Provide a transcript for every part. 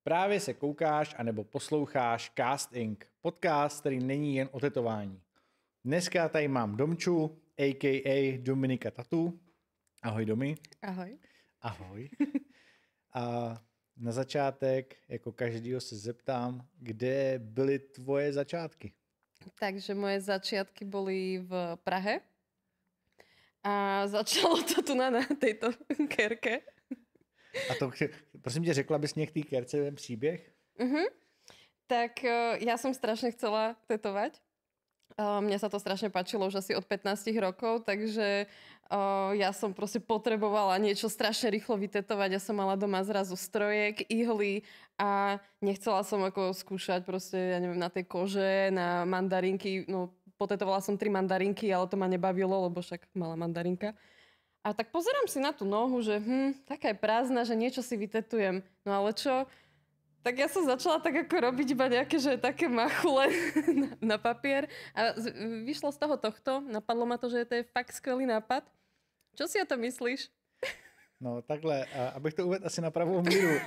Právě se koukáš anebo posloucháš Casting, podcast, který není jen o tetování. Dneska tady mám Domču, a.k.a. Dominika Tatu. Ahoj Domi. Ahoj. Ahoj. A na začátek, jako každýho se zeptám, kde byly tvoje začátky? Takže moje začiatky boli v Prahe a začalo to tu na tejto kerke. A to, prosím tě, řekla bys některý kerce ten příběh? Tak ja som strašne chcela tetovať. Mne sa to strašne páčilo už asi od 15 rokov, takže ja som proste potrebovala niečo strašne rýchlo vytetovať. Ja som mala doma zrazu strojek, ihly a nechcela som ako skúšať proste, ja neviem, na tej kože, na mandarinky. No, potetovala som 3 mandarinky, ale to ma nebavilo, lebo však mala mandarinka. A tak pozerám si na tú nohu, že taká je prázdna, že niečo si vytetujem. No ale čo? Tak ja som začala tak ako robiť iba nejaké, že také machule na papier a vyšlo z tohto. Napadlo ma to, že to je fakt skvelý nápad. Čo si o to myslíš? No takhle, abych to uvedl asi na pravou míru.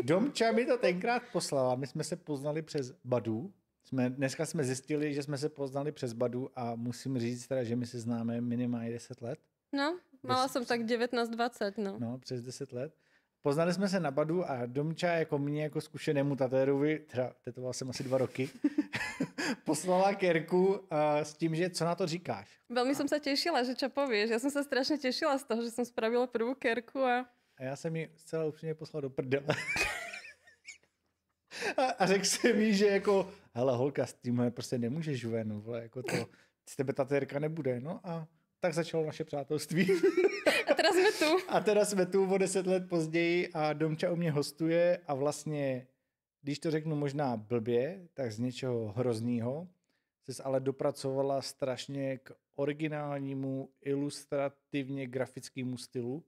Domča mi to tenkrát poslala, my jsme se poznali přes Badu. Dneska jsme zjistili, že jsme se poznali přes Badu a musím říct teda, že my se známe minimálně 10 let. No, mala som tak 19-20, no. No, přes 10 let. Poznali jsme se na Badu a Domča jako mě, jako zkušenému tatérovi, teda tetoval jsem asi 2 roky, poslala kerku s tím, že co na to říkáš. Veľmi som sa tešila, že čo povieš. Ja som sa strašne tešila z toho, že som spravila prvú kerku a já jsem ji zcela upřímně poslal do prdele. a řekl jsem jí, že jako, hele holka, s tímhle prostě nemůžeš ven, vole, jako to, z tebe tatérka nebude, no a tak začalo naše přátelství. A teraz sme tu. A teda jsme tu o 10 let později a Domča u mě hostuje a vlastně, když to řeknu možná blbě, tak z něčeho hroznýho ses ale dopracovala strašně k originálnímu ilustrativně grafickému stylu,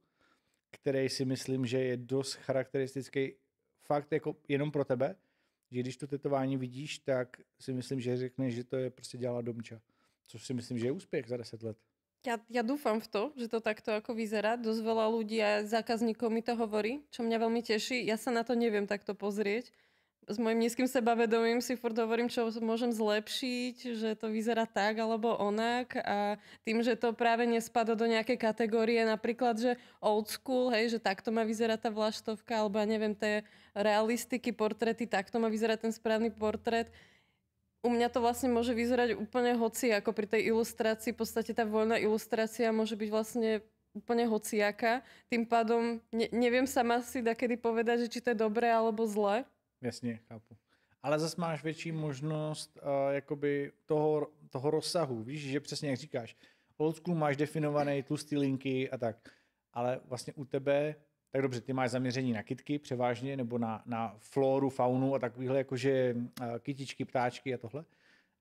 který si myslím, že je dost charakteristický fakt jako jenom pro tebe, že když to tetování vidíš, tak si myslím, že řekneš, že to je prostě dělala Domča. Což si myslím, že je úspěch za 10 let. Ja dúfam v to, že to takto ako vyzerá. Dosť veľa ľudí a zákazníkov mi to hovorí, čo mňa veľmi teší. Ja sa na to neviem takto pozrieť. S mojím nízkym sebavedomím si furt hovorím, čo môžem zlepšiť, že to vyzerá tak alebo onak a tým, že to práve nespada do nejakej kategórie, napríklad, že old school, hej, že takto má vyzerať tá vlaštovka, alebo ja neviem, tie realistiky, portréty, takto má vyzerať ten správny portrét. U mňa to vlastne môže vyzerať úplne hoci, ako pri tej ilustrácii. V podstate tá voľná ilustrácia môže byť vlastne úplne hociaká. Tým pádom neviem sama si dakedy povedať, že či to je dobré alebo zlé. Jasně, chápu. Ale zase máš větší možnost jakoby toho rozsahu. Víš, že přesně jak říkáš, old school máš definované tlustý linky a tak. Ale vlastně u tebe, tak dobře, ty máš zaměření na kytky převážně, nebo na floru, faunu a takovýhle jakože kytičky, ptáčky a tohle.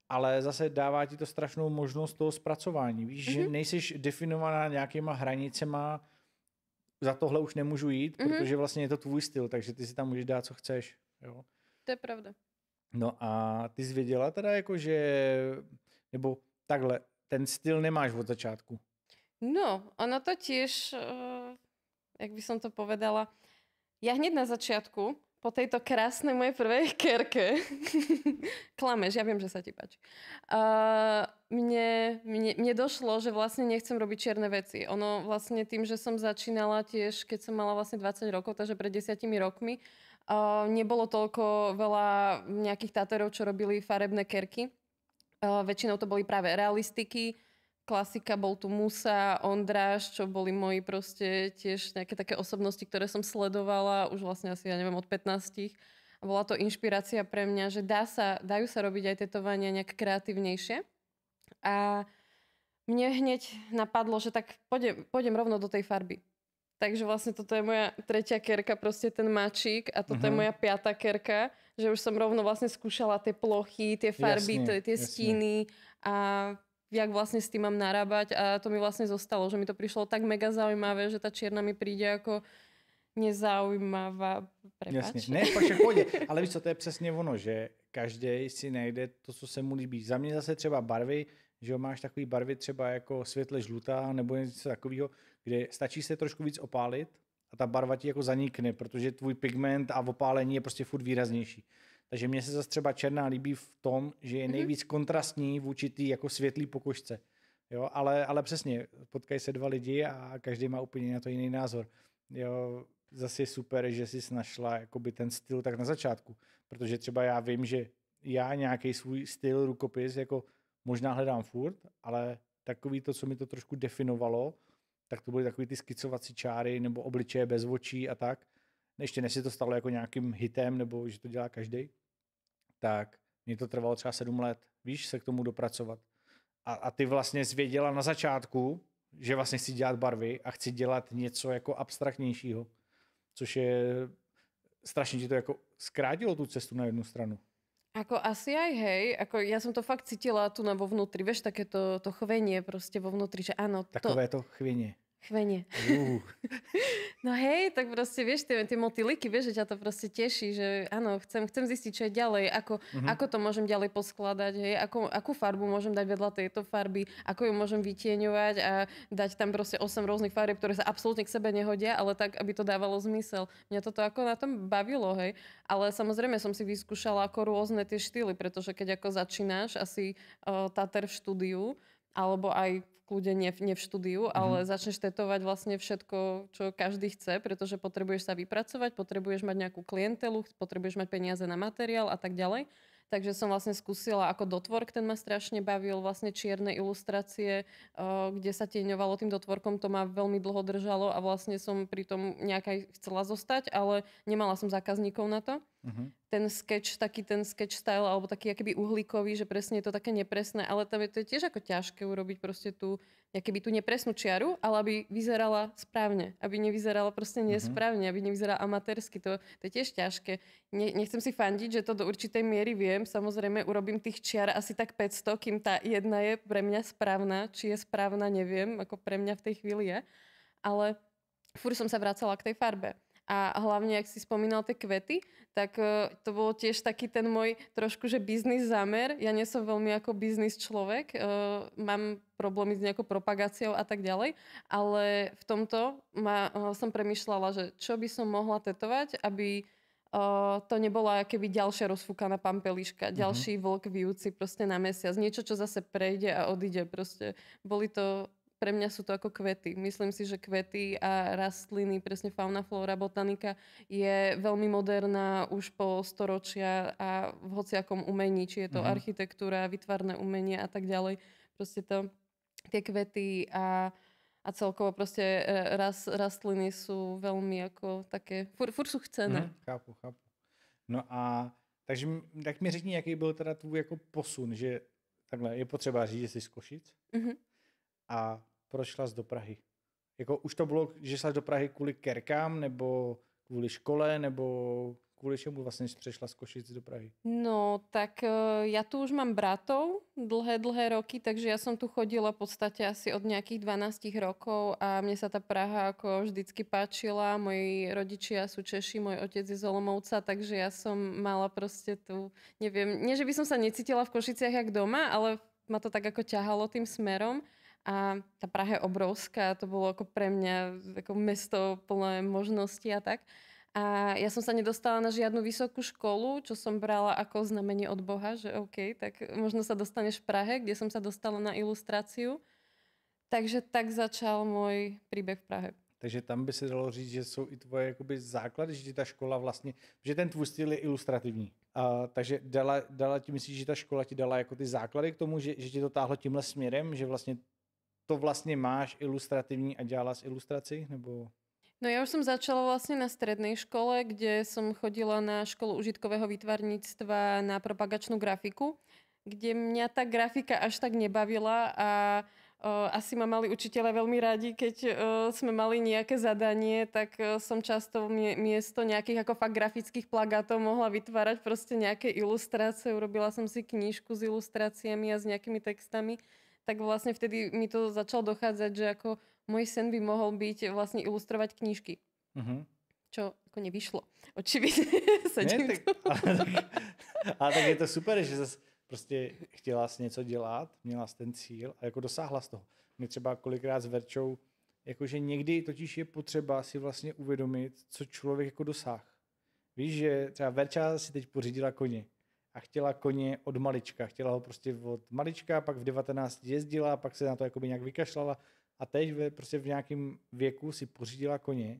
Ale zase dává ti to strašnou možnost toho zpracování. Víš, že nejsiš definovaná nějakýma hranicema, za tohle už nemůžu jít, protože vlastně je to tvůj styl, takže ty si tam můžeš dát, co chceš. Jo? To je pravda. No a ty jsi věděla teda jako, že nebo takhle, ten styl nemáš od začátku. No, ono to tiež, jak by som to povedala, ja hneď na začiatku, po tejto krásnej mojej prvej kerke, klameš, ja viem, že sa ti páči, mne došlo, že vlastne nechcem robiť čierne veci. Ono vlastne tým, že som začínala tiež, keď som mala vlastne 20 rokov, takže pred 10 rokmi, nebolo toľko veľa nejakých tatérov, čo robili farebné kerky. Väčšinou to boli práve realistiky, klasika, bol tu Musa, Ondráš, čo boli moji proste tiež nejaké také osobnosti, ktoré som sledovala už vlastne asi, ja neviem, od 15. A bola to inšpirácia pre mňa, že dajú sa robiť aj tetovania nejak kreatívnejšie. A mne hneď napadlo, že tak pôjdem rovno do tej farby. Takže vlastne toto je moja 3. kerka, proste ten mačík a toto je moja 5. kerka, že už som rovno vlastne skúšala tie plochy, tie farby, tie stíny a jak vlastne s tým mám narábať a to mi vlastne zostalo, že mi to prišlo tak mega zaujímavé, že tá čierna mi príde ako nezaujímavá. Prepáč. Jasně, ne, však pohodě, ale víš co, to je přesně ono, že každý si najde to, co se mu líbí. Za mě zase třeba barvy, že jo, máš takový barvy třeba jako světle žlutá nebo něco takového, kde stačí se trošku víc opálit a ta barva ti jako zanikne, protože tvůj pigment a opálení je prostě furt výraznější. Takže mně se zase třeba černá líbí v tom, že je nejvíc kontrastní vůči tý jako světlý pokožce. Jo, ale přesně, potkají se dva lidi a každý má úplně na to jiný názor. Jo, zase je super, že jsi našla jakoby ten styl tak na začátku, protože třeba já vím, že já nějaký svůj styl, rukopis, jako možná hledám furt, ale takový to, co mi to trošku definovalo, tak to byly takový ty skicovací čáry nebo obličeje bez očí a tak. Ještě než se to stalo jako nějakým hitem, nebo že to dělá každý, tak mě to trvalo třeba 7 let, víš, se k tomu dopracovat. A ty vlastně zvěděla na začátku, že vlastně chci dělat barvy a chci dělat něco jako abstraktnějšího, což je strašně ti to jako zkrátilo tu cestu na jednu stranu. Ako asi aj, hej, ako ja som to fakt cítila tu vo vnútri, vieš, takéto to chvenie proste vo vnútri, že áno, Takové to chvěně. Chvenie. No hej, tak proste vieš, tie motýliky, vieš, že ťa to proste teší, že áno, chcem zistiť, čo je ďalej, ako to môžem ďalej poskladať, hej, akú farbu môžem dať vedľa tejto farby, ako ju môžem vytieňovať a dať tam proste 8 rôznych farieb, ktoré sa absolútne k sebe nehodia, ale tak, aby to dávalo zmysel. Mňa toto ako na tom bavilo, hej, ale samozrejme som si vyskúšala ako rôzne tie štýly, pretože keď ako začínaš asi tater v štúdiu, alebo aj v kľude nie v štúdiu, ale začneš tetovať vlastne všetko, čo každý chce, pretože potrebuješ sa vypracovať, potrebuješ mať nejakú klientelu, potrebuješ mať peniaze na materiál a tak ďalej. Takže som vlastne skúsila ako dotvork, ten ma strašne bavil, vlastne čierne ilustrácie, kde sa tieňovalo tým dotvorkom, to ma veľmi dlho držalo a vlastne som pri tom nejak aj chcela zostať, ale nemala som zákazníkov na to. Ten sketch, taký ten sketch style, alebo taký akoby uhlíkový, že presne je to také nepresné, ale tam je to tiež ako ťažké urobiť proste tú nepresnú čiaru, ale aby vyzerala správne, aby nevyzerala proste nesprávne, aby nevyzerala amatérsky, to je tiež ťažké. Nechcem si fandiť, že to do určitej miery viem, samozrejme urobím tých čiar asi tak 500, kým tá jedna je pre mňa správna, či je správna, neviem, ako pre mňa v tej chvíli je, ale furt som sa vracala k tej farbe. A hlavne, ak si spomínal tie kvety, tak to bolo tiež taký ten môj trošku, že biznis zámer. Ja nie som veľmi ako biznis človek, mám problémy s nejakou propagáciou a tak ďalej, ale v tomto som premýšľala, že čo by som mohla tetovať, aby to nebola keby ďalšia rozfúkaná pampeliška, ďalší vlk vijúci proste na mesiac. Niečo, čo zase prejde a odíde. Proste boli to... Pre mňa sú to ako kvety. Myslím si, že kvety a rastliny, presne fauna, flóra, botanika je veľmi moderná už po storočia a v hociakom umení, či je to architektúra, výtvarné umenie a tak ďalej. Proste to, tie kvety a celkovo proste rastliny sú veľmi ako také, furt sú chcené. Chápu. No a takže tak mi řekni, jaký byl teda tvůj jako posun, že takhle je potřeba říct, že jsi z Košic a proč šla do Prahy? Jako už to bylo, že šla do Prahy kvůli kerkám, nebo kvůli škole, nebo kvůli čemu vlastně přešla z Košic do Prahy? No, tak ja tu už mám bratov dlhé roky, takže ja som tu chodila v podstate asi od nejakých 12 rokov a mne sa tá Praha ako vždycky páčila. Moji rodičia sú Češi, môj otec je z Olomouca, takže ja som mala proste tu, neviem, nie že by som sa necítila v Košiciach jak doma, ale ma to tak ako ťahalo tým smerom. A tá Praha je obrovská, to bolo ako pre mňa ako mesto plné možností a tak. A ja som sa nedostala na žiadnu vysokú školu, čo som brala ako znamenie od Boha, že OK, tak možno sa dostaneš v Prahe, kde som sa dostala na ilustráciu. Takže tak začal môj príbeh v Prahe. Takže tam by se dalo říct, že jsou i tvoje jakoby základy, že ti ta škola vlastně, že ten tvůj styl je ilustrativní. Takže dala ti, myslíš, že ta škola ti dala jako ty základy k tomu, že ti to táhlo tímhle směrem, že vlastně to vlastne máš ilustrativní a dělala z ilustrací, nebo... No ja už som začala vlastne na strednej škole, kde som chodila na školu užitkového výtvarníctva na propagačnú grafiku, kde mňa tá grafika až tak nebavila a asi ma mali učiteľe veľmi radi, keď sme mali nejaké zadanie, tak som často miesto nejakých ako fakt grafických plagátov mohla vytvárať proste nejaké ilustrácie. Urobila som si knížku s ilustráciami a s nejakými textami. Tak vlastne vtedy mi to začalo dochádzať, že ako môj sen by mohol byť vlastne ilustrovať knížky. Čo ako nevyšlo. Očividne sedím tu. Ale tak je to super, že zase prostě chtěla jsi něco dělat, měla jsi ten cíl a jako dosáhla z toho. My třeba kolikrát s Verčou Jakože někdy totiž je potřeba si vlastně uvědomit, co člověk jako dosáh. Víš, že třeba Verča si teď pořídila koně a chtěla koně od malička. Chtěla ho prostě od malička, pak v 19 jezdila, pak se na to jakoby nějak vykašlala a teď prostě v nějakém věku si pořídila koně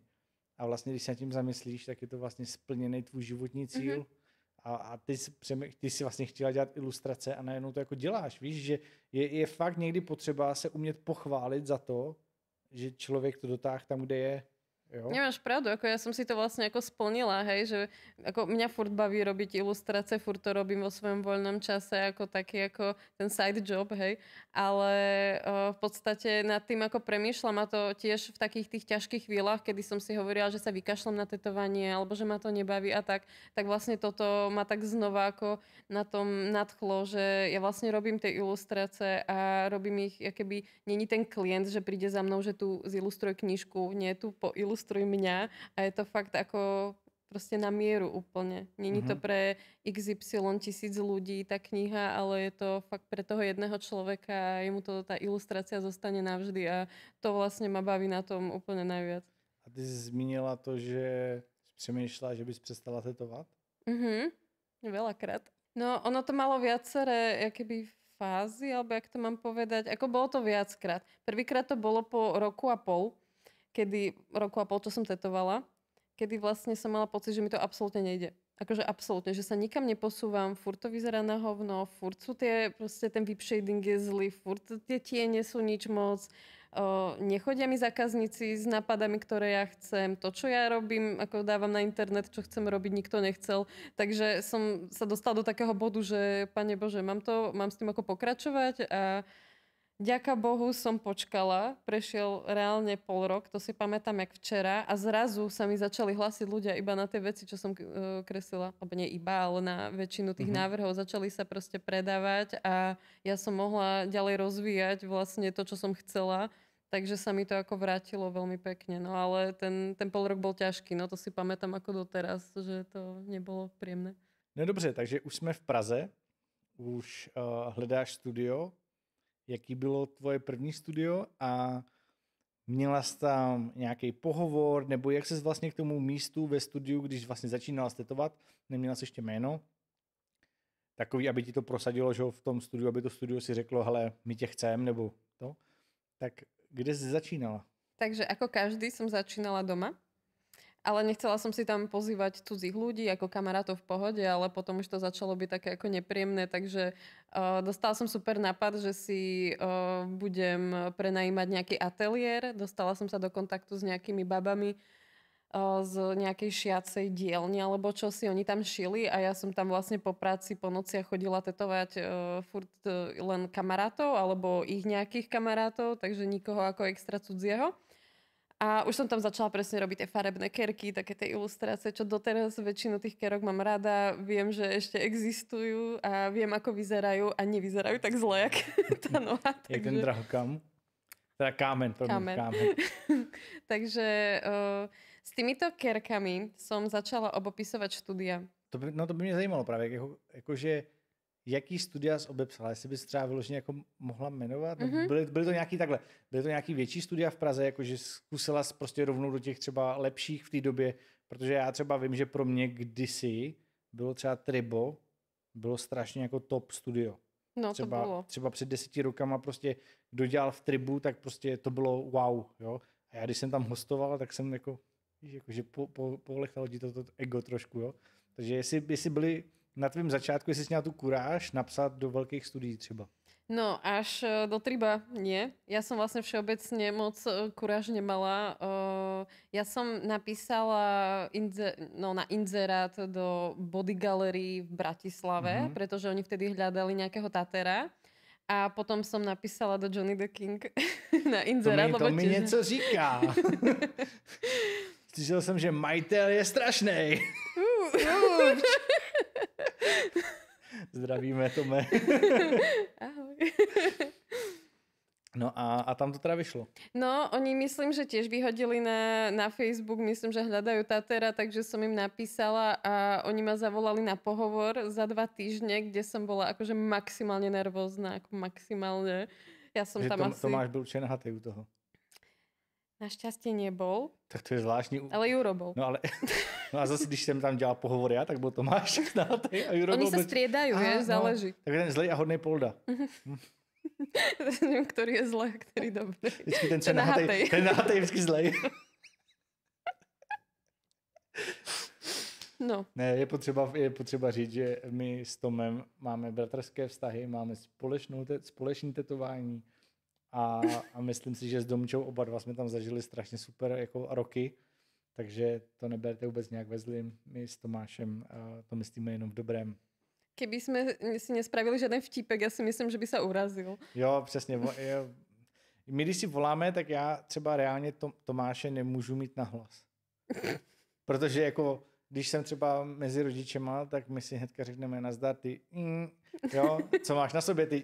a vlastně, když se nad tím zamyslíš, tak je to vlastně splněný tvůj životní cíl. Mm-hmm. A ty si vlastně chtěla dělat ilustrace a najednou to jako děláš. Víš, že je fakt někdy potřeba se umět pochválit za to, že člověk to dotáhl tam, kde je. Jo? Nemáš pravdu, ako ja som si to vlastne ako splnila, hej, že ako mňa furt baví robiť ilustrácie, furt to robím vo svojom voľnom čase ako taký ako ten side job, hej, ale v podstate nad tým ako premýšľam a to tiež v takých tých ťažkých chvíľach, kedy som si hovorila, že sa vykašľam na tetovanie alebo že ma to nebaví a tak vlastne toto ma tak znova ako na tom nadchlo, že ja vlastne robím tie ilustrácie a robím ich, akoby není ten klient, že príde za mnou, že tu zilustruj knižku, nie tu ilustruj mňa a je to fakt ako proste na mieru úplne. Není to pre XY tisíc ľudí tá kniha, ale je to fakt pre toho jedného človeka a jemu to tá ilustrácia zostane navždy a to vlastne ma baví na tom úplne najviac. A ty jsi zmínila to, že přemýšľala, že bys přestala tetovat? Veľakrát. No ono to malo viaceré keby fázy, alebo jak to mám povedať. Ako bolo to viackrát. Prvýkrát to bolo po roku a pol, čo som tetovala, kedy vlastne som mala pocit, že mi to absolútne nejde. Akože absolútne, že sa nikam neposúvam, furt to vyzerá na hovno, furt sú proste ten whip shading je zlý, furt tie tiene sú nič moc, nechodia mi zákazníci s nápadami, ktoré ja chcem. To, čo ja robím, ako dávam na internet, čo chcem robiť, nikto nechcel. Takže som sa dostala do takého bodu, že Pane Bože, mám s tým ako pokračovať a ďaká Bohu som počkala, prešiel reálne pol rok, to si pamätám jak včera a zrazu sa mi začali hlásiť ľudia iba na tie veci, čo som kreslila, alebo nie iba, ale na väčšinu tých návrhov začali sa proste predávať a ja som mohla ďalej rozvíjať vlastne to, čo som chcela, takže sa mi to ako vrátilo veľmi pekne, no ale ten pol rok bol ťažký, no to si pamätám ako doteraz, že to nebolo príjemné. No dobře, takže už jsme v Praze, už hledáš studio. Jaký bylo tvoje první studio a měla jsi tam nějaký pohovor, nebo jak ses vlastně k tomu místu ve studiu, když vlastně začínala tetovat, neměla jsi ještě jméno, takový, aby ti to prosadilo, že v tom studiu, aby to studio si řeklo, hele, my tě chcem, nebo to, tak kde jsi začínala? Takže ako každý som začínala doma. Ale nechcela som si tam pozývať cudzích ľudí ako kamarátov v pohode, ale potom už to začalo byť také ako nepríjemné, takže dostala som super nápad, že si budem prenajímať nejaký ateliér. Dostala som sa do kontaktu s nejakými babami z nejakej šiacej dielne alebo čo si oni tam šili a ja som tam vlastne po práci po nociach chodila tetovať furt len kamarátov alebo ich nejakých kamarátov, takže nikoho ako extra cudzieho. A už som tam začala presne robiť tie farebné kerky, také tie ilustrácie, čo doteraz väčšinu tých kerok mám rada. Viem, že ešte existujú a viem, ako vyzerajú a nevyzerajú tak zle, jak tá noha. Jak ten drahokam? Teda kámen. Takže s týmito kerkami som začala obopisovať štúdia. To by mě zajímalo právě, jakože jaký studia jsi obepsala, jestli bys třeba vyloženě jako mohla jmenovat? Byly to nějaký takhle, byly to nějaký větší studia v Praze, jakože zkusila jsi prostě rovnou do těch třeba lepších v té době, protože já třeba vím, že pro mě kdysi bylo třeba Tribo, bylo strašně jako top studio. No to bylo. Třeba před 10 rokama prostě, kdo dělal v Tribu, tak prostě to bylo wow, jo. A já když jsem tam hostoval, tak jsem jako, že polechalo ti to ego trošku, jo. Takže jestli byli na tvém začátku, jestli jsi měla tu kuráž napsat do veľkých studií třeba? No, až do Triba nie. Ja som vlastne všeobecne moc kuráž nemala. Ja som napísala na inzerát do Body Gallery v Bratislave, pretože oni vtedy hľadali nejakého tatera. A potom som napísala do Johnny the King na inzerát. To mi něco říká. Slyšel jsem, že majitel je strašnej. Zdravíme, Tome. Ahoj. No a tam to teda vyšlo. No, oni myslím, že tiež vyhodili na Facebook, myslím, že hľadajú tatera, takže som im napísala a oni ma zavolali na pohovor za 2 týždne, kde som bola akože maximálne nervózna, ako maximálne. Ja som že tam asi... Tomáš byl určite nahatý u toho. Našťastie nebol, Tak to je zvláštní. ale Juro bol. No ale, no a zase, když jsem tam dělal pohovor já, tak byl Tomáš nahatej a Juro Oni byl sa striedajú, vieš, záleží. Tak ten zlej a hodnej Polda. Neviem, ktorý je zlý a ktorý dobrý. Vždycky ten nahatej vždycky zlej. No. Ne, je potřeba říct, že my s Tomem máme bratrské vztahy, máme společné tetování a myslím si, že s Domčou oba dva jsme tam zažili strašně super jako roky, takže to neberte vůbec nějak ve zlým. My s Tomášem to myslíme jenom v dobrém. Keby sme si nespravili žiaden vtipek, ja si myslím, že by sa urazil. Jo, přesně. My když si voláme, tak já třeba reálně Tomáše nemůžu mít na hlas. Protože jako když jsem třeba mezi rodičema, tak my si hnedka řekneme nazdar, ty jo, co máš na sobě, ty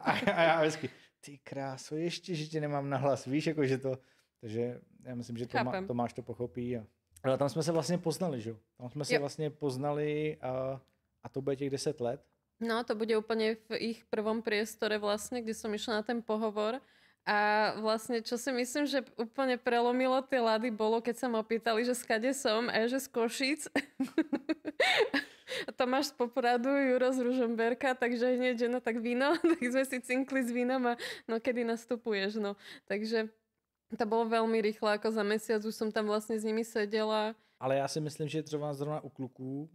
a já vždycky, ty kráso, ještě, že tě nemám na hlas, víš, jako že to, takže já myslím, že Tomáš to pochopí. Ale tam jsme se vlastně poznali, že jo? Tam jsme se vlastně poznali a to bude těch 10 let. No, to bude úplne v ich prvom priestore vlastne, kde som išla na ten pohovor. A vlastne, čo si myslím, že úplne prelomilo tie lady, bolo, keď sa ma opýtali, že skade som, a ja, že z Košíc. A Tomáš z Popradu, Juro z Ružomberka, takže hneď, že no tak víno, tak sme si cinkli s vínom a no kedy nastupuješ, no. Takže to bolo veľmi rýchlo, ako za mesiac už som tam vlastne s nimi sedela. Ale já si myslím, že třeba zrovna u kluků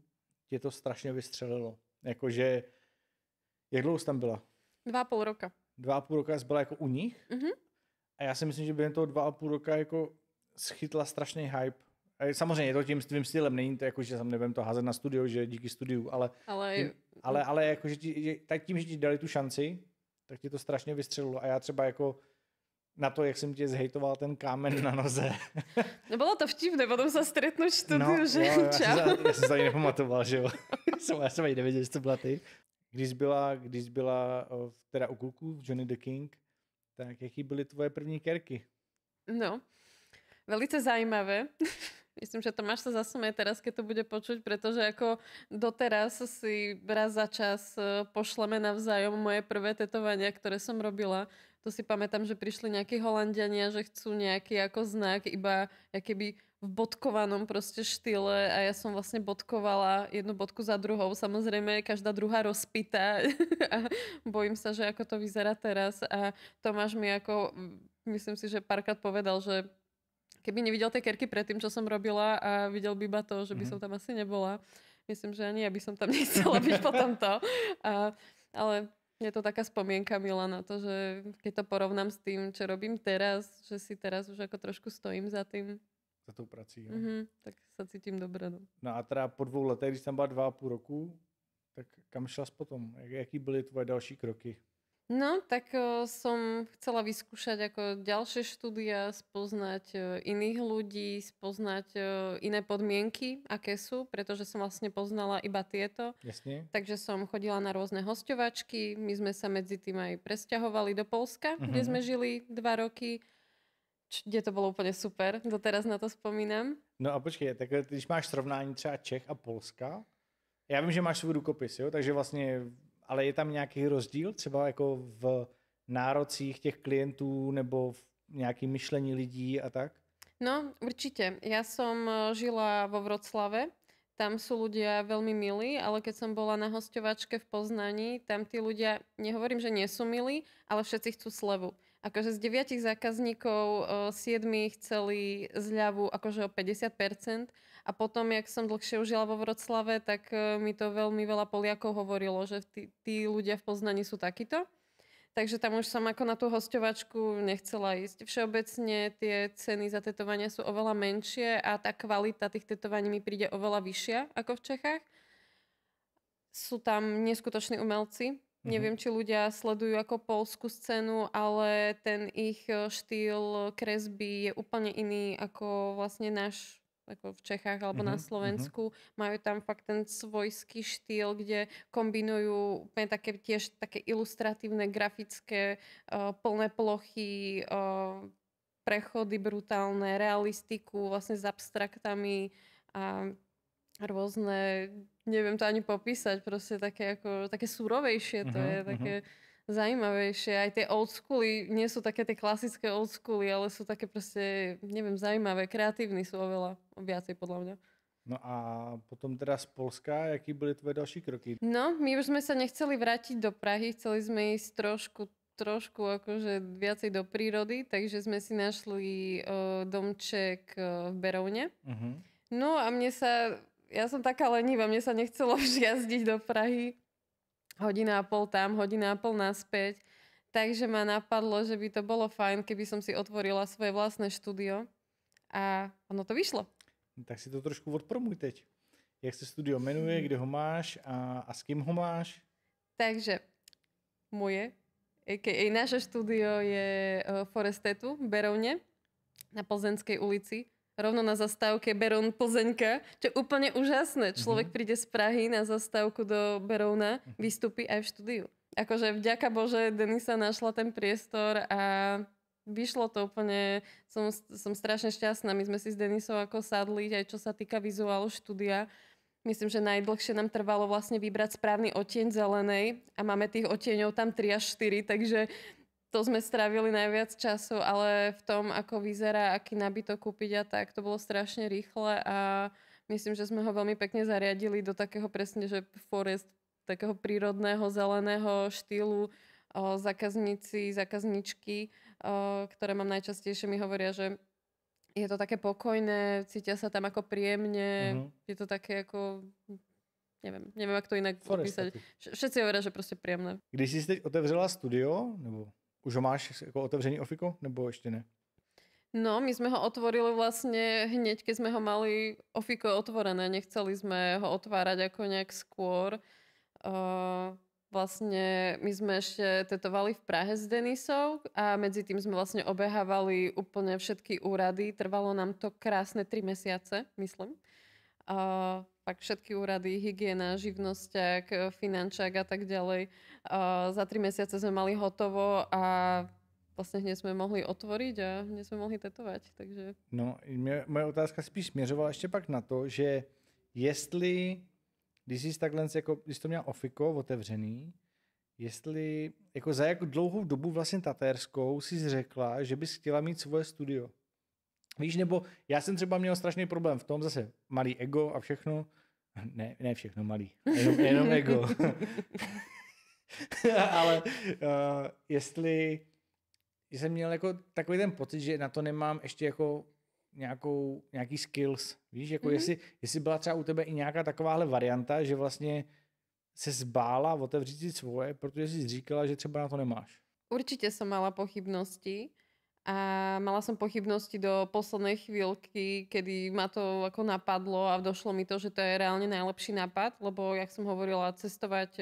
tě to strašně vystřelilo. Jakože, jak dlouho jsi tam byla? 2,5 roka. 2,5 roka jsi byla jako u nich a já si myslím, že během toho 2,5 roka jako schytla strašný hype. A samozřejmě je to tím tvým stylem, není to jako, že sam nebudem to házet na studio, že díky studiu, ale jako, že tím, že ti dali tu šanci, tak ti to strašně vystřelilo a já třeba jako na to, jak jsem tě zhejtoval ten kámen na noze. No bylo to vtipné, potom se stretnout v studiu, že jo, čau. Já jsem se ani nepamatoval, že jo. Já jsem ani nevěděl, že to byla ty. Když byla teda u kluků v Johnny the King, tak jaký byly tvoje první kerky? No, velice zajímavé. Myslím, že Tomáš sa zasmeje teraz, keď to bude počuť, pretože ako doteraz si raz za čas pošleme navzájom moje prvé tetovania, ktoré som robila. To si pamätám, že prišli nejakí Holanďania, že chcú nejaký ako znak, iba keby v bodkovanom proste štýle a ja som vlastne bodkovala jednu bodku za druhou. Samozrejme, každá druhá rozpitá a bojím sa, že ako to vyzerá teraz. A Tomáš mi ako, myslím si, že párkrát povedal, že keby nevidel tie kerky predtým, čo som robila a videl by iba to, že by som tam asi nebola. Myslím, že ani ja by som tam nechcela byť potom to. Ale je to taká spomienka milá na to, že keď to porovnám s tým, čo robím teraz, že si teraz už ako trošku stojím za tým. Za tou prací. Tak sa cítim dobre. No a teda po 2 letech, když tam byla 2,5 roku, tak kam šla potom? Jaký byly tvoje další kroky? No, tak som chcela vyskúšať ako ďalšie štúdia, spoznať iných ľudí, spoznať iné podmienky, aké sú, pretože som vlastne poznala iba tieto. Jasne. Takže som chodila na rôzne hosťovačky, my sme sa medzi tým aj presťahovali do Poľska, kde sme žili 2 roky, kde to bolo úplne super, doteraz na to spomínam. No a počkej, tak když máš srovnání třeba Čech a Polska, já vím, že máš svůj rukopis, jo, takže vlastně ale je tam nějaký rozdíl třeba jako v nárocích těch klientů nebo v nějakým myšlení lidí a tak? No, určite. Ja som žila vo Vroclave. Tam sú ľudia veľmi milí, ale keď som bola na hosťovačke v Poznaní, tam tí ľudia, nehovorím, že nie sú milí, ale všetci chcú slevu. Akože z 9 zákazníkov 7 chceli zľavu akože o 50%. A potom, jak som dlhšie už žila vo Vroclave, tak mi to veľmi veľa Poliakov hovorilo, že tí ľudia v Poznaní sú takíto. Takže tam už som ako na tú hosťovačku nechcela ísť. Všeobecne tie ceny za tetovania sú oveľa menšie a tá kvalita tých tetovaní mi príde oveľa vyššia ako v Čechách. Sú tam neskutoční umelci. Neviem, či ľudia sledujú ako poľskú scénu, ale ten ich štýl kresby je úplne iný ako vlastne náš, ako v Čechách alebo na Slovensku. Majú tam fakt ten svojský štýl, kde kombinujú úplne tiež také ilustratívne, grafické, plné plochy, prechody brutálne, realistiku vlastne s abstraktami a rôzne, neviem to ani popísať, proste také surovejšie to je, také zajímavejšie. Aj tie old schooly nie sú také tie klasické old schooly, ale sú také proste, neviem, zaujímavé, kreatívni sú oveľa viacej podľa mňa. No a potom teda z Polska, jaký byly tvoje další kroky? No, my už sme sa nechceli vrátiť do Prahy, chceli sme ísť trošku akože viacej do prírody, takže sme si našli domček v Beroune. Uh-huh. No a ja som taká lenivá, mne sa nechcelo už jazdiť do Prahy. 1,5 hodiny tam, 1,5 hodiny naspäť. Takže ma napadlo, že by to bolo fajn, keby som si otvorila svoje vlastné štúdio. A ono to vyšlo. Tak si to trošku odpromuj teď. Jak se studio jmenuje, kde ho máš a s kým ho máš? Takže moje, a.k.a. naše štúdio je Forestetu v Beroune na Plzenskej ulici. Rovno na zastávke Beroun Plzeňka, čo je úplne úžasné. Človek príde z Prahy na zastávku do Berouna, vystúpi aj v štúdiu. Akože vďaka Bože, Denisa našla ten priestor a vyšlo to úplne. Som strašne šťastná. My sme si s Denisou ako sadli, aj čo sa týka vizuálu štúdia. Myslím, že najdlhšie nám trvalo vlastne vybrať správny odtieň zelenej a máme tých odtieňov tam 3 až 4, takže to sme strávili najviac času, ale v tom, ako vyzerá, aký nábytok kúpiť a tak, to bolo strašne rýchle a myslím, že sme ho veľmi pekne zariadili do takého presne, že forest, takého prírodného, zeleného štýlu. Zákazničky, ktoré mám najčastejšie, mi hovoria, že je to také pokojné, cítia sa tam ako príjemne, je to také ako... Neviem, jak to inak popísať. Všetci hovoria, že proste príjemné. Když jsi teď otevřela studio, nebo už ho máš jako otevřený ofiko, nebo ještě ne? No, my sme ho otvorili vlastne hneď, keď sme ho mali ofiko otvorené. Nechceli sme ho otvárať ako nejak skôr. Vlastne my sme ešte tetovali v Prahe s Denisou a medzi tým sme vlastne obehávali úplne všetky úrady. Trvalo nám to krásne 3 mesiace, myslím. Fakt všetky úrady, hygiena, živnosťák, finančák a tak ďalej. Za 3 mesiace sme mali hotovo a vlastne hneď sme mohli otvoriť a hneď sme mohli tetovať. Takže... No, moje otázka spíš směřovala ještě pak na to, že jestli, když jsi takhle, jako, když to měla ofiko otevřený, jestli jako za jak dlouhou dobu vlastně tatérskou jsi řekla, že bys chtěla mít svoje studio. Víš, nebo já jsem třeba měl strašný problém v tom, zase malý ego a všechno. Ne všechno malý, jenom ego. Ale jestli jsem měl jako takový ten pocit, že na to nemám ještě jako nějaký skills. Víš, jako jestli byla třeba u tebe i nějaká takováhle varianta, že vlastně se zbála otevřít si svoje, protože jsi říkala, že třeba na to nemáš. Určite som mala pochybnosti. A mala som pochybnosti do poslednej chvíľky, kedy ma to ako napadlo a došlo mi to, že to je reálne najlepší nápad, lebo, jak som hovorila, cestovať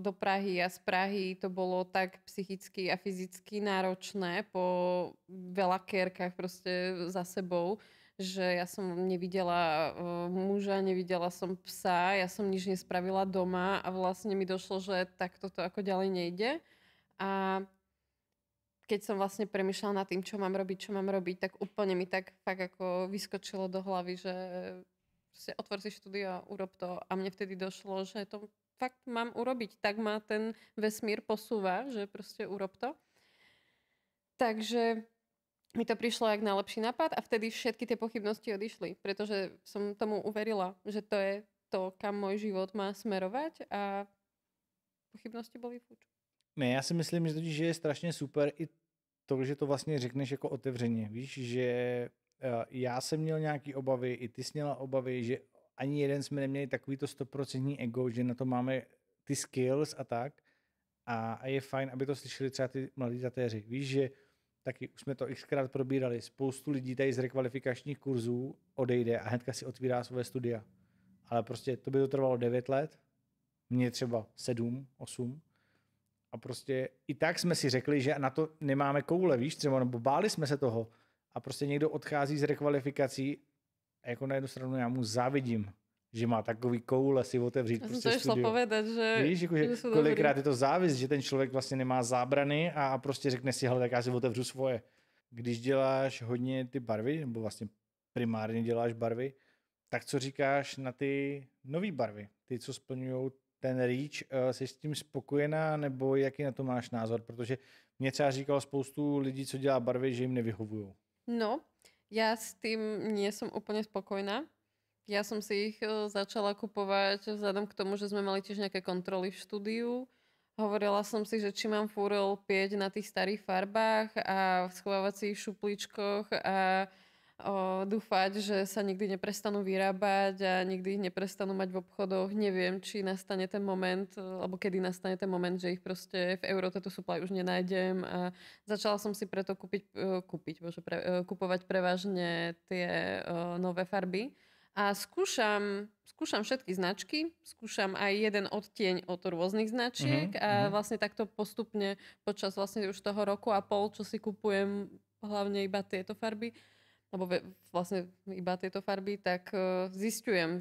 do Prahy a z Prahy to bolo tak psychicky a fyzicky náročné po veľa kérkach proste za sebou, že ja som nevidela muža, nevidela som psa, ja som nič nespravila doma a vlastne mi došlo, že takto to ako ďalej nejde. A keď som vlastne premýšľala nad tým, čo mám robiť, tak úplne mi tak fakt ako vyskočilo do hlavy, že otvor si štúdio a urob to. A mne vtedy došlo, že to fakt mám urobiť. Tak ma ten vesmír posúva, že proste urob to. Takže mi to prišlo jak najlepší nápad a vtedy všetky tie pochybnosti odišli, pretože som tomu uverila, že to je to, kam môj život má smerovať a pochybnosti boli fuč. Ne, já si myslím, že totiž je strašně super i to, že to vlastně řekneš jako otevřeně. Víš, že já jsem měl nějaký obavy, i ty jsi měla obavy, že ani jeden jsme neměli takovýto 100% ego, že na to máme ty skills a tak. A je fajn, aby to slyšeli třeba ty mladí tatéři. Víš, že taky už jsme to xkrát probírali. Spoustu lidí tady z rekvalifikačních kurzů odejde a hnedka si otvírá svoje studia. Ale prostě to by to trvalo 9 let, mně třeba 7, 8. A prostě i tak jsme si řekli, že na to nemáme koule, víš, třeba, nebo báli jsme se toho. A prostě někdo odchází z rekvalifikací a jako na jednu stranu já mu závidím, že má takový koule si otevřít ja prostě som to studio. povedať, že, víš, jako, že kolikrát je to závist, že ten člověk vlastně nemá zábrany a prostě řekne si, hele, tak já si otevřu svoje. Když děláš hodně ty barvy, nebo vlastně primárně děláš barvy, tak co říkáš na ty nový barvy? Ty, co splňují ten reach, jsi s tím spokojená, nebo jaký na to máš názor? Protože mě třeba říkalo spoustu lidí, co dělá barvy, že jim nevyhovují. No, ja s tým nie som úplne spokojná. Ja som si ich začala kupovať vzhľadom k tomu, že sme mali tiež nejaké kontroly v štúdiu. Hovorila som si, že či mám fúr lpieť na tých starých farbách a v schovávacích šuplíčkoch a dúfať, že sa nikdy neprestanú vyrábať a nikdy ich neprestanú mať v obchodoch. Neviem, či nastane ten moment, alebo kedy nastane ten moment, že ich proste v Eurotattoo Supply už nenájdem. A začala som si preto kupovať prevažne tie nové farby. A skúšam všetky značky, skúšam aj jeden odtieň od rôznych značiek a vlastne takto postupne počas vlastne už toho roku a pol, čo si kupujem hlavne iba tieto farby, alebo vlastne iba tieto farby, tak zistujem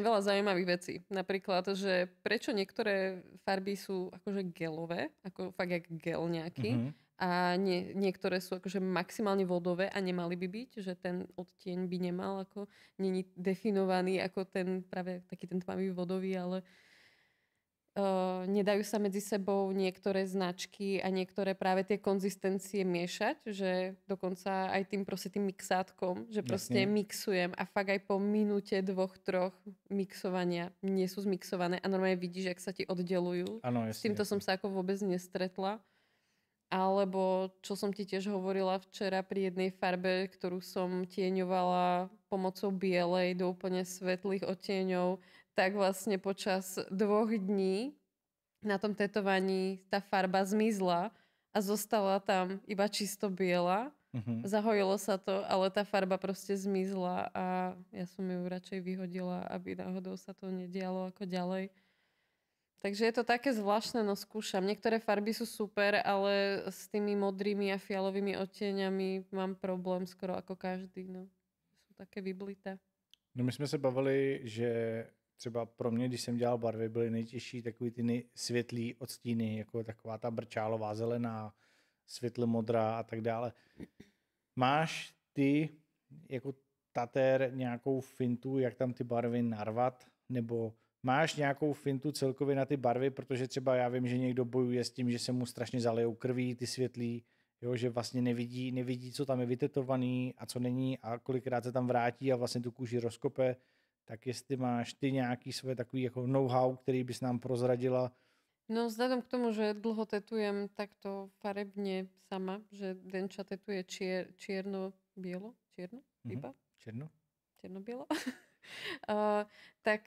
veľa zaujímavých vecí. Napríklad, že prečo niektoré farby sú akože gelové, ako fakt jak gel nejaký, a niektoré sú akože maximálne vodové a nemali by byť, že ten odtieň by nemal, ako není definovaný ako ten práve taký ten tmavý vodový, ale nedajú sa medzi sebou niektoré značky a niektoré práve tie konzistencie miešať, že dokonca aj tým mixátkom, že proste mixujem a fakt aj po minúte, 2-3 mixovania nie sú zmixované a normálne vidíš, jak sa ti oddelujú. Ano, s týmto som sa ako vôbec nestretla. Alebo, čo som ti tiež hovorila včera pri jednej farbe, ktorú som tieňovala pomocou bielej do úplne svetlých odtieňov, tak vlastne počas 2 dní na tom tetovaní tá farba zmizla a zostala tam iba čisto biela. Zahojilo sa to, ale tá farba proste zmizla a ja som ju radšej vyhodila, aby náhodou sa to nedialo ako ďalej. Takže je to také zvláštne, no skúšam. Niektoré farby sú super, ale s tými modrými a fialovými odtieňami mám problém skoro ako každý. No. Sú také vyblité. No my jsme se bavili, že třeba pro mě, když jsem dělal barvy, byly nejtěžší takový ty světlý odstíny, jako taková ta brčálová, zelená, světle modrá a tak dále. Máš ty jako tatér nějakou fintu, jak tam ty barvy narvat, nebo máš nějakou fintu celkově na ty barvy, protože třeba já vím, že někdo bojuje s tím, že se mu strašně zalejou krví ty světlý, jo, že vlastně nevidí, co tam je vytetovaný a co není a kolikrát se tam vrátí a vlastně tu kůži rozkope, tak jestli máš ty nějaký svoje takový jako know-how, který bys nám prozradila. No vzhľadom k tomu, že dlho tetujem takto farebne sama, že Denča tetuje čierno-bielo, iba? Čierno-bielo? Tak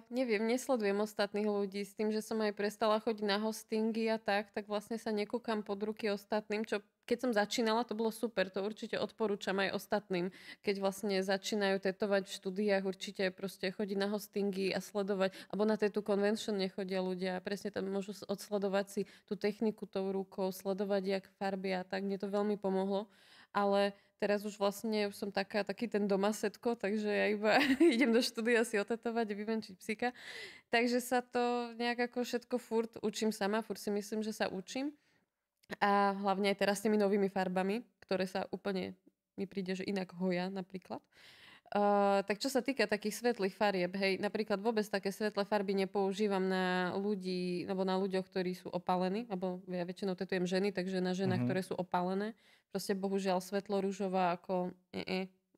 neviem, nesledujem ostatných ľudí s tým, že som aj prestala chodiť na hostingy a tak vlastne sa nekúkam pod ruky ostatným, čo keď som začínala, to bolo super, to určite odporúčam aj ostatným, keď vlastne začínajú tetovať v štúdiách, určite proste chodiť na hostingy a sledovať, alebo na Tattoo Convention nechodia ľudia, presne tam môžu odsledovať si tú techniku tou rukou, sledovať jak farby a tak, mne to veľmi pomohlo, ale teraz už vlastne som taký ten domasetko, takže ja iba idem do štúdia si otetovať a vyvenčiť psíka. Takže sa to nejak ako všetko furt učím sama, furt si myslím, že sa učím. A hlavne aj teraz s tými novými farbami, ktoré sa úplne mi príde, že inak hoja napríklad. Tak čo sa týka takých svetlých farieb, hej, napríklad vôbec také svetlé farby nepoužívam na ľudí, alebo na ľuďoch, ktorí sú opálení, alebo ja väčšinou tetujem ženy, takže na ženách, ktoré sú opálené. Proste bohužiaľ svetlo ružová ako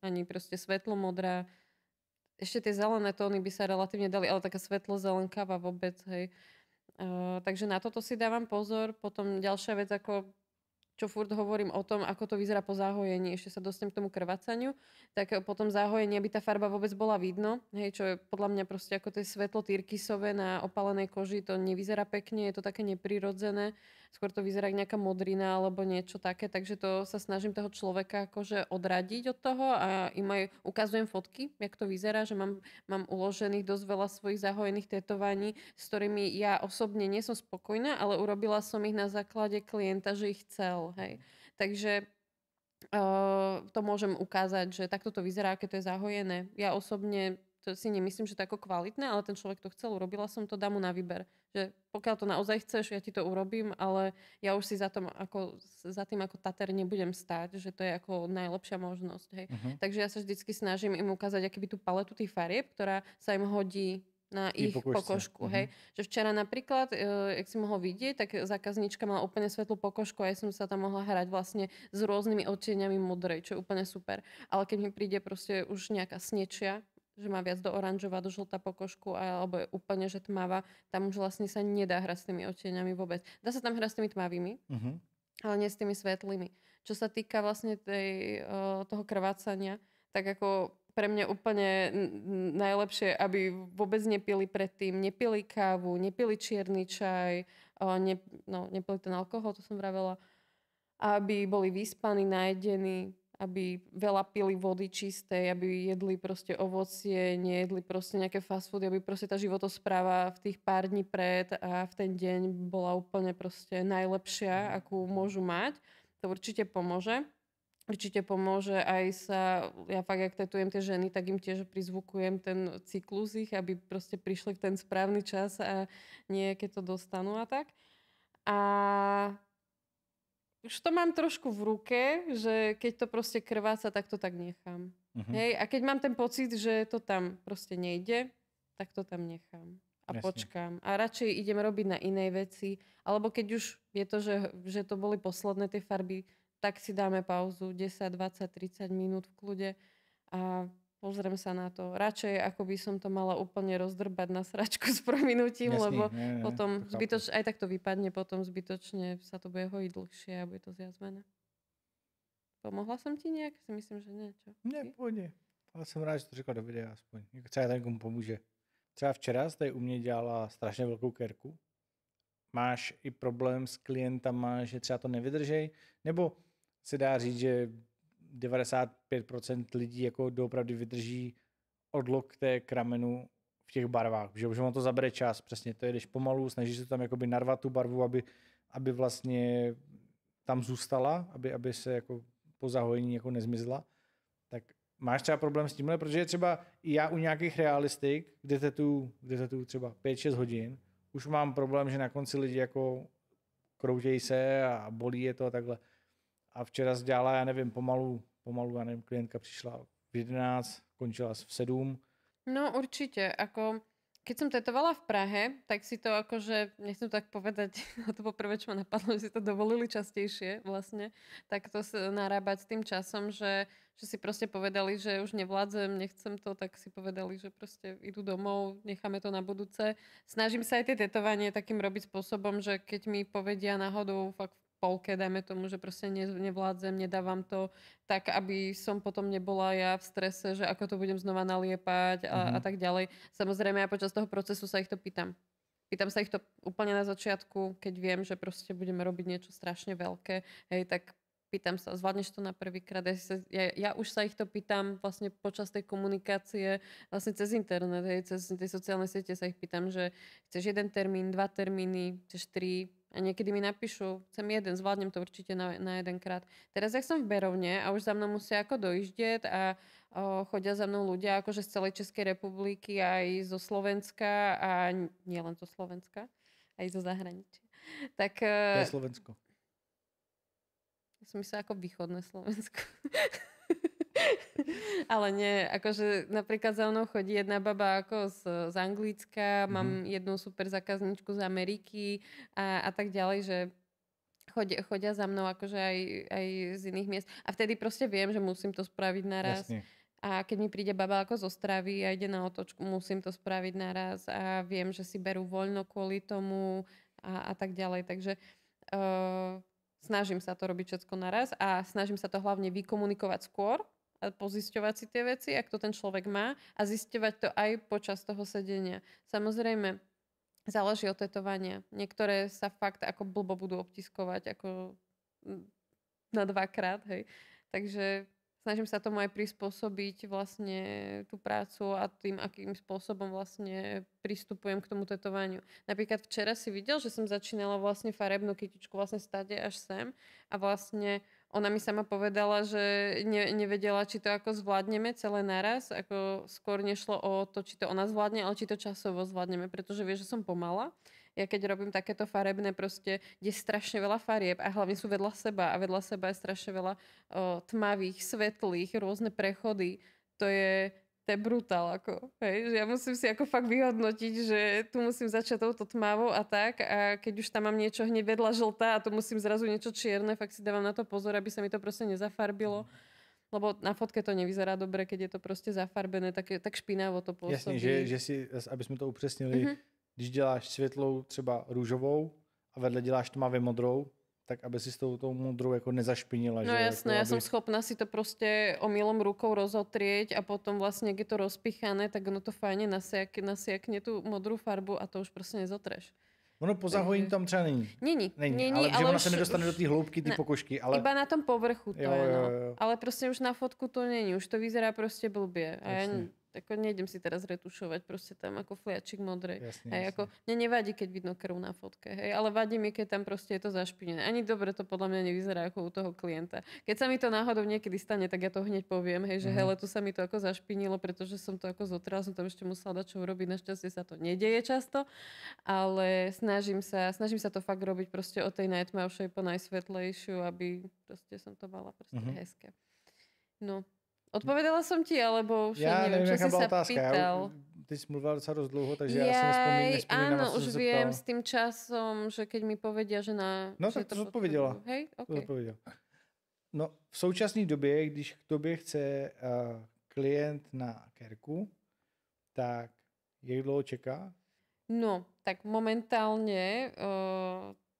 ani proste svetlo modrá. Ešte tie zelené tóny by sa relatívne dali, ale taká svetlo zelenkáva vôbec, hej. Takže na toto si dávam pozor. Potom ďalšia vec, ako čo furt hovorím o tom, ako to vyzerá po záhojení, ešte sa dostanem k tomu krvácaniu, tak potom záhojenie, aby tá farba vôbec bola vidno, hej, čo je podľa mňa proste ako to je svetlo tyrkysové na opálenej koži, to nevyzerá pekne, je to také neprirodzené, skôr to vyzerá ako nejaká modrina alebo niečo také, takže to sa snažím toho človeka akože odradiť od toho a im aj ukazujem fotky, jak to vyzerá, že mám uložených dosť veľa svojich zahojených tetovaní, s ktorými ja osobne nie som spokojná, ale urobila som ich na základe klienta, že ich chcel. Hej. Takže to môžem ukázať, že takto to vyzerá, keď to je zahojené. Ja osobne to si nemyslím, že to je ako kvalitné, ale ten človek to chcel, urobila som to, dám mu na výber. Že pokiaľ to naozaj chceš, ja ti to urobím, ale ja už si za tým ako tater nebudem stáť, že to je ako najlepšia možnosť. Hej. Takže ja sa vždycky snažím im ukázať akýby tú paletu tých farieb, ktorá sa im hodí na I ich pokožce. pokožku, hej. Že včera napríklad, jak si mohol vidieť, tak zákazníčka mala úplne svetlú pokožku a ja som sa tam mohla hrať vlastne s rôznymi odtieňami modrej, čo je úplne super. Ale keď mi príde proste už nejaká snečia, že má viac do oranžová, do žltá pokožku, alebo je úplne, že tmavá, tam už vlastne sa nedá hrať s tými odtieňami vôbec. Dá sa tam hrať s tými tmavými, ale nie s tými svetlými. Čo sa týka vlastne toho krvácania, tak ako pre mňa úplne najlepšie, aby vôbec nepili predtým, nepili kávu, nepili čierny čaj, nepili ten alkohol, to som vravela, aby boli vyspaní, najedení, aby veľa pili vody čistej, aby jedli proste ovocie, nejedli proste nejaké fast foody, aby proste tá životospráva v tých pár dní pred a v ten deň bola úplne proste najlepšia, akú môžu mať. To určite pomôže. Určite pomôže aj ja fakt, jak tetujem tie ženy, tak im tiež prizvukujem ten cyklus ich, aby proste prišli v ten správny čas a nie keď to dostanú a tak. A už to mám trošku v ruke, že keď to proste krváca, tak to tak nechám. Hej? A keď mám ten pocit, že to tam proste nejde, tak to tam nechám. A počkám. A radšej idem robiť na inej veci. Alebo keď už je to, že to boli posledné tie farby, tak si dáme pauzu 10, 20, 30 minút v kľude a pozriem sa na to. Radšej, ako by som to mala úplne rozdrbať na sračku s prominutím, lebo potom zbytočne, aj tak to vypadne, potom zbytočne sa to bude hojiť dlhšie a bude to zjazvené. Pomohla som ti nejak? Si myslím, že nie. Čo? Ne, pohodě. Ale jsem rád, že to řekla do videa aspoň. Třeba to někomu pomůže. Třeba včera jsi tady u mě dělala strašně velkou kerku. Máš i problém s klientama, že třeba to nevydržej? Nebo se dá říct, že 95% lidí jako doopravdy vydrží odlok té kramenu v těch barvách, že on to zabere čas, přesně to jedeš pomalu, snažíš se tam jakoby narvat tu barvu, aby vlastně tam zůstala, aby se jako po zahojení jako nezmizla. Tak máš třeba problém s tímhle, protože třeba i já u nějakých realistik, kde tetuju třeba 5-6 hodin, už mám problém, že na konci lidi jako kroutějí se a bolí je to a takhle. A včera dělala, já nevím, pomalu, já nevím, klientka přišla v 11, končila v 7. No určite, ako keď som tetovala v Prahe, tak si to akože, nechcem tak povedať, to poprvé, čo ma napadlo, že si to dovolili častejšie vlastne, tak to narábať s tým časom, že si proste povedali, že už nevládzem, nechcem to, tak si povedali, že proste idú domov, necháme to na budúce. Snažím sa aj tie tetovanie takým robiť spôsobom, že keď mi povedia náhodou fakt polke, dajme tomu, že proste nevládzem, nedávam to, tak aby som potom nebola ja v strese, že ako to budem znova naliepať a tak ďalej. Samozrejme, ja počas toho procesu sa ich to pýtam. Pýtam sa ich to úplne na začiatku, keď viem, že proste budeme robiť niečo strašne veľké, hej, tak pýtam sa, zvládneš to na prvýkrát? Ja už sa ich to pýtam vlastne počas tej komunikácie, vlastne cez internet, hej, cez tie sociálne siete sa ich pýtam, že chceš 1 termín, 2 termíny, chceš 3, a niekedy mi napíšu, chcem 1, zvládnem to určite na 1 krát. Teraz, jak som v Berovne a už za mnou musia ako dojíždeť a chodia za mnou ľudia akože z celej Českej republiky, aj zo Slovenska a nie len zo Slovenska, aj zo zahraničia. Tak, to je Slovensko. Ja som myslela ako východné Slovensko. Ale nie, akože napríklad za mnou chodí jedna baba ako z Anglicka, mám jednu super zákazničku z Ameriky a tak ďalej, že chodia za mnou akože aj z iných miest. A vtedy proste viem, že musím to spraviť naraz. Jasne. A keď mi príde baba ako z Ostravy a ide na otočku, musím to spraviť naraz a viem, že si berú voľno kvôli tomu a tak ďalej. Takže snažím sa to robiť všetko naraz a snažím sa to hlavne vykomunikovať skôr, a pozisťovať si tie veci, ak to ten človek má a zisťovať to aj počas toho sedenia. Samozrejme, záleží od tetovania. Niektoré sa fakt ako blbo budú obtiskovať ako na 2-krát, hej. Takže snažím sa tomu aj prispôsobiť vlastne tú prácu a tým, akým spôsobom vlastne pristupujem k tomu tetovaniu. Napríklad včera si videl, že som začínala vlastne farebnú kytičku vlastne stade až sem a vlastne ona mi sama povedala, že nevedela, či to ako zvládneme celé naraz, ako skôr nešlo o to, či to ona zvládne, ale či to časovo zvládneme, pretože vie, že som pomala. Ja keď robím takéto farebné proste, kde je strašne veľa farieb a hlavne sú vedľa seba a vedľa seba je strašne veľa tmavých, svetlých, rôzne prechody. To je To je brutál, ako, hej, že ja musím si ako fakt vyhodnotiť, že tu musím začať touto tmavou a tak a keď už tam mám niečo hneď vedľa žltá a tu musím zrazu niečo čierne, fakt si dávam na to pozor, aby sa mi to proste nezafarbilo. Lebo na fotke to nevyzerá dobre, keď je to proste zafarbené, tak špinavo to pôsobí. Jasně, že si, aby jsme to upřesnili, když děláš světlou třeba růžovou a vedle děláš tmavě modrou, tak aby si s tou modrou jako nezašpinila. No že? jasné, jako, ja som schopná si to proste omylom rukou rozotrieť a potom vlastne, keď je to rozpichané, tak ono to fajne nasiakne tú modrú farbu a to už proste nezotreš. Ono po zahojení tam třeba není. Není, ale že ale ona se nedostane do té hloubky, ty pokožky. Ale... Iba na tom povrchu to jo, je, no. jo. Ale proste už na fotku to není. Už to vyzerá proste blbie. A ja ako nejdem si teraz retušovať proste tam ako fliačik modrej. Jasne. Ako, mne nevadí, keď vidno krv na fotke, hej, ale vadí mi, keď tam proste je to zašpinené. Ani dobre to podľa mňa nevyzerá ako u toho klienta. Keď sa mi to náhodou niekedy stane, tak ja to hneď poviem, hej, že hele, tu sa mi to ako zašpinilo, pretože som to ako zotrala, som tam ešte musela dať čo urobiť. Našťastie sa to nedeje často, ale snažím sa to fakt robiť proste od tej najtmavšej po najsvetlejšiu, aby proste som to mala proste hezké. No. Odpovedala som ti, alebo už neviem, čo si sa otázka. pýtal. Ty si mluvila docela dost dlouho, takže ja si nespomínam. Áno, už viem s tým časom, že keď mi povedia, že na... No tak to odpověděla. Hej, okay. No, v současné době, když k tobě chce klient na kerku, tak jak dlouho čeká? No, tak momentálne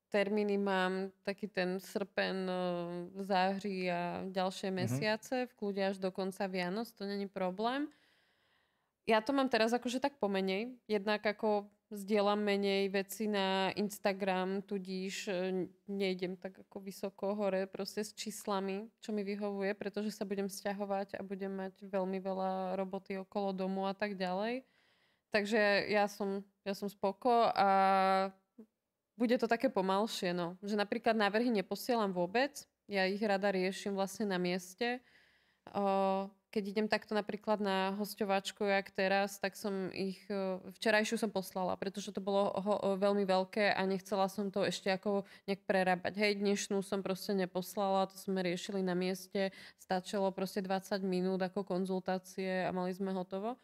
termíny mám taký ten srpen, záhří a ďalšie mesiace, v kľude až do konca Vianoc, to není problém. Ja to mám teraz akože tak pomenej, jednak ako zdieľam menej veci na Instagram, tudíž nejdem tak ako vysoko hore proste s číslami, čo mi vyhovuje, pretože sa budem sťahovať a budem mať veľmi veľa roboty okolo domu a tak ďalej. Takže ja som spoko a bude to také pomalšie, no. Že napríklad návrhy neposielam vôbec. Ja ich rada riešim vlastne na mieste. Keď idem takto napríklad na hosťovačku, jak teraz, tak som ich včerajšiu som poslala, pretože to bolo veľmi veľké a nechcela som to ešte ako nejak prerábať. Hej, dnešnú som proste neposlala, to sme riešili na mieste. Stačilo proste 20 minút ako konzultácie a mali sme hotovo.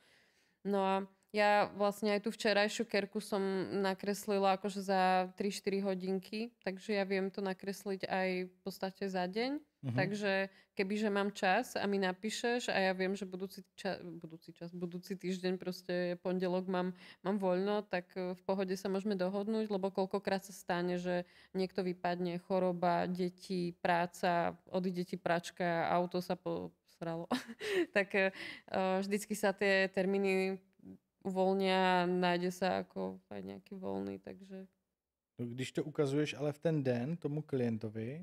No a ja vlastne aj tú včerajšiu kerku som nakreslila akože za 3-4 hodinky, takže ja viem to nakresliť aj v podstate za deň. Takže kebyže mám čas a mi napíšeš a ja viem, že budúci týždeň proste pondelok mám voľno, tak v pohode sa môžeme dohodnúť, lebo koľkokrát sa stane, že niekto vypadne, choroba, deti, práca, odíde ti pračka, auto sa posralo. Tak vždycky sa tie termíny uvolnia, nájde sa ako aj nejaký voľný, takže... Když to ukazuješ ale v ten den tomu klientovi,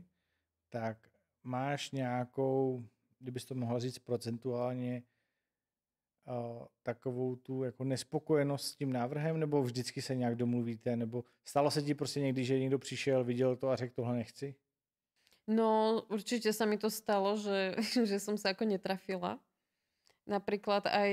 tak máš nějakou, kdybys to mohla říct procentuálně, takovou tu jako nespokojenost s tím návrhem, nebo vždycky se nějak domluvíte, nebo stalo se ti prostě někdy, že někdo přišel, viděl to a řekl, tohle nechci? No, určite sa mi to stalo, že som sa ako netrafila. Napríklad aj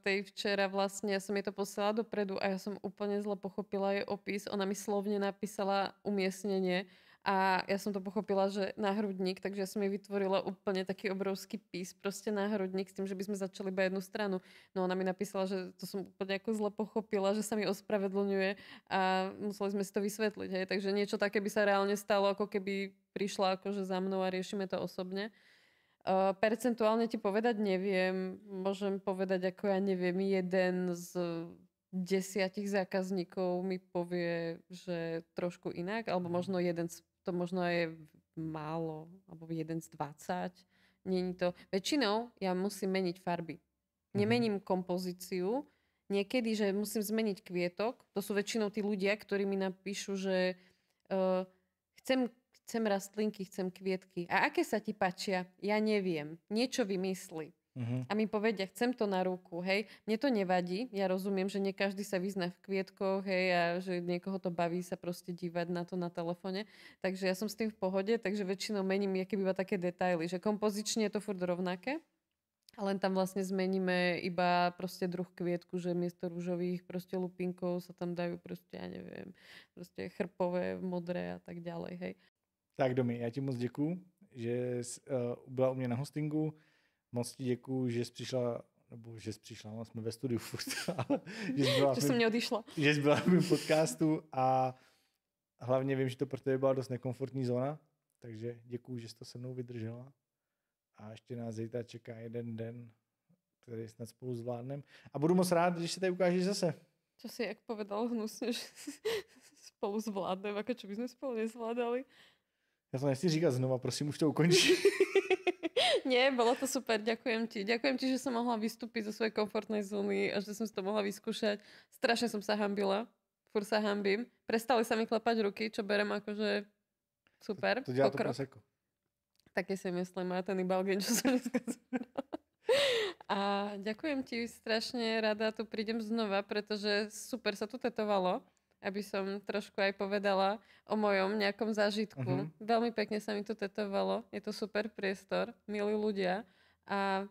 tej včera vlastne, ja som jej to posielala dopredu a ja som úplne zle pochopila jej opis. Ona mi slovne napísala umiestnenie a ja som to pochopila, že náhrudník, takže ja som jej vytvorila úplne taký obrovský pís, proste náhrudník s tým, že by sme začali iba jednu stranu. No ona mi napísala, že to som úplne ako zle pochopila, že sa mi ospravedlňuje a museli sme si to vysvetliť. Hej. Takže niečo také by sa reálne stalo, ako keby prišla akože za mnou a riešime to osobne. Percentuálne ti povedať neviem. Môžem povedať, ako ja neviem, jeden z 10 zákazníkov mi povie, že trošku inak, alebo možno to možno je málo, alebo jeden z 20. Není to. Väčšinou ja musím meniť farby. Nemením kompozíciu. Niekedy, že musím zmeniť kvietok. To sú väčšinou tí ľudia, ktorí mi napíšu, že chcem rastlinky, chcem kvietky. A aké sa ti páčia? Ja neviem. Niečo vymyslí. A mi povedia, chcem to na ruku, hej. Mne to nevadí. Ja rozumiem, že nie každý sa vyzná v kvietkoch, hej, a že niekoho to baví sa proste dívať na to na telefóne. Takže ja som s tým v pohode, takže väčšinou mením, aké býva také detaily, že kompozične je to furt rovnaké, a len tam vlastne zmeníme iba proste druh kvietku, že miesto rúžových proste lupinkov sa tam dajú proste, ja neviem, proste chrpové, modré a tak ďalej, hej. Tak Domi, já ti moc děkuju, že jsi byla u mě na hostingu. Moc ti děkuju, že jsi přišla nebo že jsi přišla, no, jsme ve studiu furt, ale Že som neodišla. že jsi byla v mém podcastu a hlavně vím, že to pro tebe byla dost nekomfortní zóna, takže děkuju, že jsi to se mnou vydržela. A ještě nás zítra čeká jeden den, který snad spolu zvládneme. A budu moc rád, když se tady ukážeš zase. Čo si, jak povedal hnusne, že spolu zvládnem, ako čo by sme spolu nezvládali. Já to nechci říkat znova, prosím, už to ukončí. Nie, bolo to super, ďakujem ti. Ďakujem ti, že som mohla vystúpiť zo svojej komfortnej zóny a že som si to mohla vyskúšať. Strašne som sa hambila. Furt sa hambím. Prestali sa mi klepať ruky, čo berem akože super. To dělá to pokrok. prosecco. Také si myslím, a ten ibalgen, čo som dneska zobrala. A ďakujem ti, strašne rada tu prídem znova, pretože super sa tu tetovalo, aby som trošku aj povedala o mojom nejakom zážitku. Veľmi pekne sa mi tu tetovalo, je to super priestor, milí ľudia a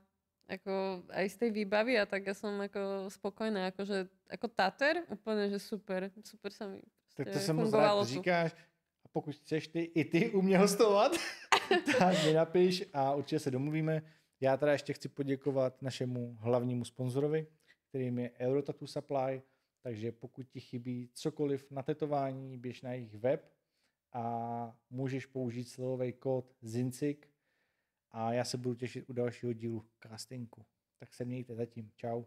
ako aj z tej výbavy a tak ja som ako spokojná, akože ako Tater, úplne, že super sa mi Tak to jsem moc rád, fungovalo že tu. říkáš. A pokud chceš i ty u mě hostovat, tak mi napiš a určitě se domluvíme. Já teda ještě chci poděkovat našemu hlavnímu sponzorovi, kterým je Eurotattoo Supply, takže pokud ti chybí cokoliv na tetování, běž na jejich web a můžeš použít slevový kód ZINCIK a já se budu těšit u dalšího dílu castingu. Tak se mějte zatím. Čau.